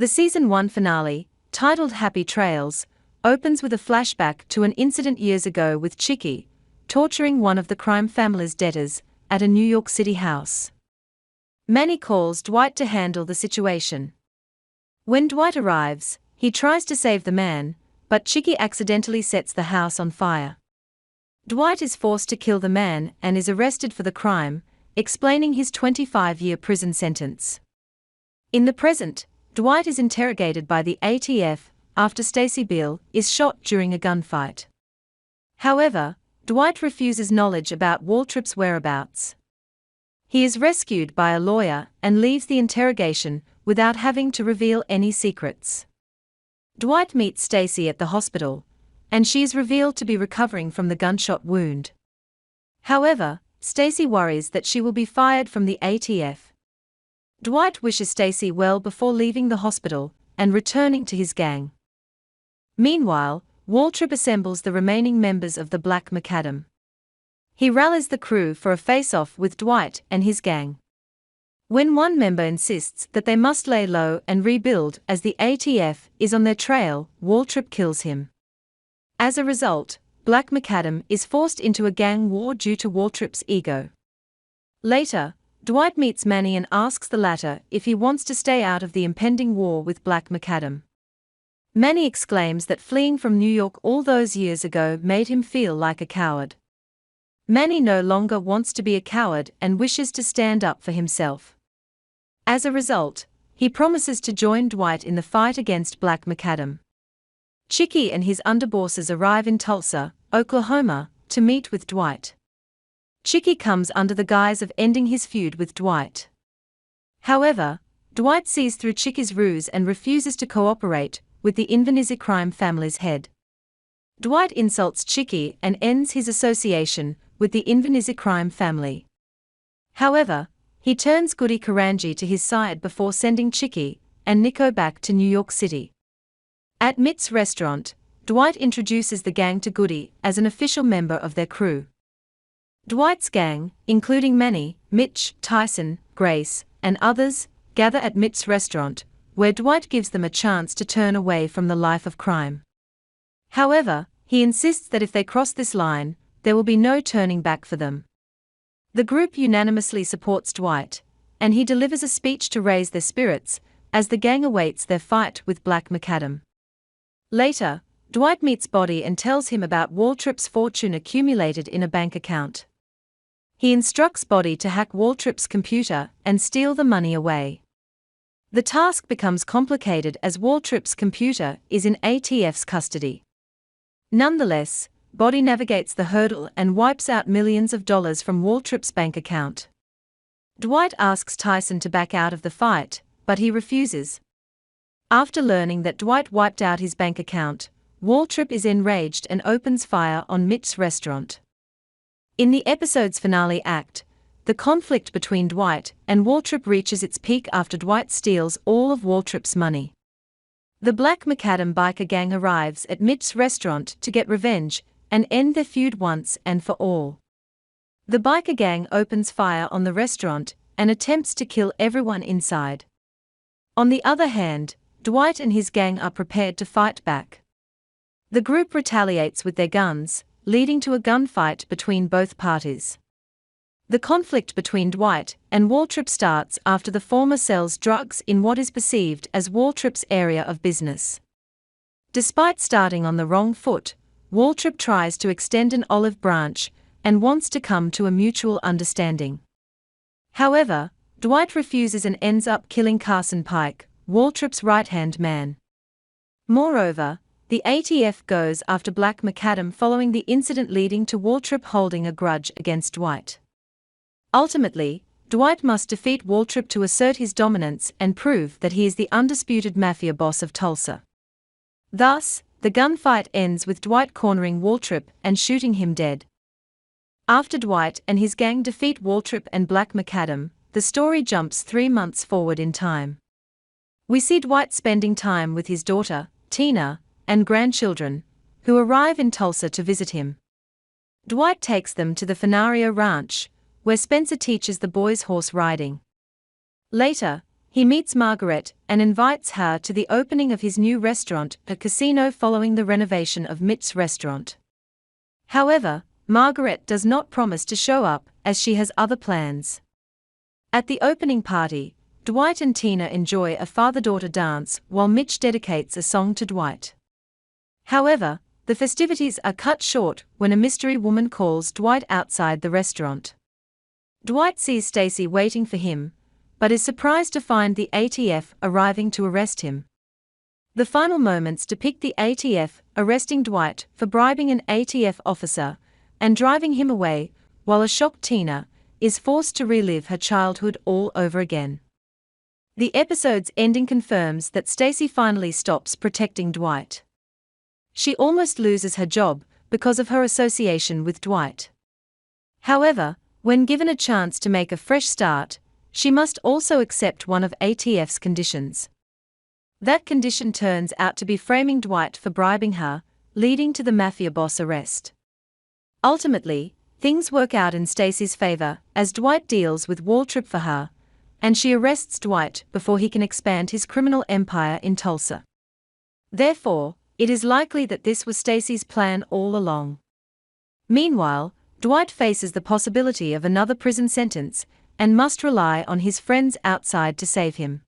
The Season 1 finale, titled Happy Trails, opens with a flashback to an incident years ago with Chickie, torturing one of the crime family's debtors, at a New York City house. Manny calls Dwight to handle the situation. When Dwight arrives, he tries to save the man, but Chickie accidentally sets the house on fire. Dwight is forced to kill the man and is arrested for the crime, explaining his 25-year prison sentence. In the present, Dwight is interrogated by the ATF after Stacy Beale is shot during a gunfight. However, Dwight refuses knowledge about Waltrip's whereabouts. He is rescued by a lawyer and leaves the interrogation without having to reveal any secrets. Dwight meets Stacy at the hospital, and she is revealed to be recovering from the gunshot wound. However, Stacy worries that she will be fired from the ATF. Dwight wishes Stacy well before leaving the hospital and returning to his gang. Meanwhile, Waltrip assembles the remaining members of the Black Macadam. He rallies the crew for a face-off with Dwight and his gang. When one member insists that they must lay low and rebuild as the ATF is on their trail, Waltrip kills him. As a result, Black Macadam is forced into a gang war due to Waltrip's ego. Later, Dwight meets Manny and asks the latter if he wants to stay out of the impending war with Black Macadam. Manny exclaims that fleeing from New York all those years ago made him feel like a coward. Manny no longer wants to be a coward and wishes to stand up for himself. As a result, he promises to join Dwight in the fight against Black Macadam. Chickie and his underbosses arrive in Tulsa, Oklahoma, to meet with Dwight. Chickie comes under the guise of ending his feud with Dwight. However, Dwight sees through Chickie's ruse and refuses to cooperate with the Invernizzi crime family's head. Dwight insults Chickie and ends his association with the Invernizzi crime family. However, he turns Goody Karangi to his side before sending Chickie and Nico back to New York City. At Mitt's restaurant, Dwight introduces the gang to Goody as an official member of their crew. Dwight's gang, including Manny, Mitch, Tyson, Grace, and others, gather at Mitt's restaurant, where Dwight gives them a chance to turn away from the life of crime. However, he insists that if they cross this line, there will be no turning back for them. The group unanimously supports Dwight, and he delivers a speech to raise their spirits as the gang awaits their fight with Black Macadam. Later, Dwight meets Boddy and tells him about Waltrip's fortune accumulated in a bank account. He instructs Boddy to hack Waltrip's computer and steal the money away. The task becomes complicated as Waltrip's computer is in ATF's custody. Nonetheless, Boddy navigates the hurdle and wipes out millions of dollars from Waltrip's bank account. Dwight asks Tyson to back out of the fight, but he refuses. After learning that Dwight wiped out his bank account, Waltrip is enraged and opens fire on Mitt's restaurant. In the episode's finale act, the conflict between Dwight and Waltrip reaches its peak after Dwight steals all of Waltrip's money. The Black Macadam biker gang arrives at Mitt's restaurant to get revenge and end their feud once and for all. The biker gang opens fire on the restaurant and attempts to kill everyone inside. On the other hand, Dwight and his gang are prepared to fight back. The group retaliates with their guns, leading to a gunfight between both parties. The conflict between Dwight and Waltrip starts after the former sells drugs in what is perceived as Waltrip's area of business. Despite starting on the wrong foot, Waltrip tries to extend an olive branch and wants to come to a mutual understanding. However, Dwight refuses and ends up killing Carson Pike, Waltrip's right-hand man. Moreover, the ATF goes after Black Macadam following the incident leading to Waltrip holding a grudge against Dwight. Ultimately, Dwight must defeat Waltrip to assert his dominance and prove that he is the undisputed mafia boss of Tulsa. Thus, the gunfight ends with Dwight cornering Waltrip and shooting him dead. After Dwight and his gang defeat Waltrip and Black Macadam, the story jumps 3 months forward in time. We see Dwight spending time with his daughter, Tina, and grandchildren, who arrive in Tulsa to visit him. Dwight takes them to the Fenario Ranch, where Spencer teaches the boys horse riding. Later, He meets Margaret and invites her to the opening of his new restaurant, a casino following the renovation of Mitt's restaurant. However, Margaret does not promise to show up as she has other plans. At the opening party, Dwight and Tina enjoy a father-daughter dance while Mitch dedicates a song to Dwight. However, the festivities are cut short when a mystery woman calls Dwight outside the restaurant. Dwight sees Stacy waiting for him, but is surprised to find the ATF arriving to arrest him. The final moments depict the ATF arresting Dwight for bribing an ATF officer and driving him away, while a shocked Tina is forced to relive her childhood all over again. The episode's ending confirms that Stacy finally stops protecting Dwight. She almost loses her job because of her association with Dwight. However, when given a chance to make a fresh start, she must also accept one of ATF's conditions. That condition turns out to be framing Dwight for bribing her, leading to the mafia boss arrest. Ultimately, things work out in Stacy's favor as Dwight deals with Waltrip for her, and she arrests Dwight before he can expand his criminal empire in Tulsa. Therefore, it is likely that this was Stacy's plan all along. Meanwhile, Dwight faces the possibility of another prison sentence and must rely on his friends outside to save him.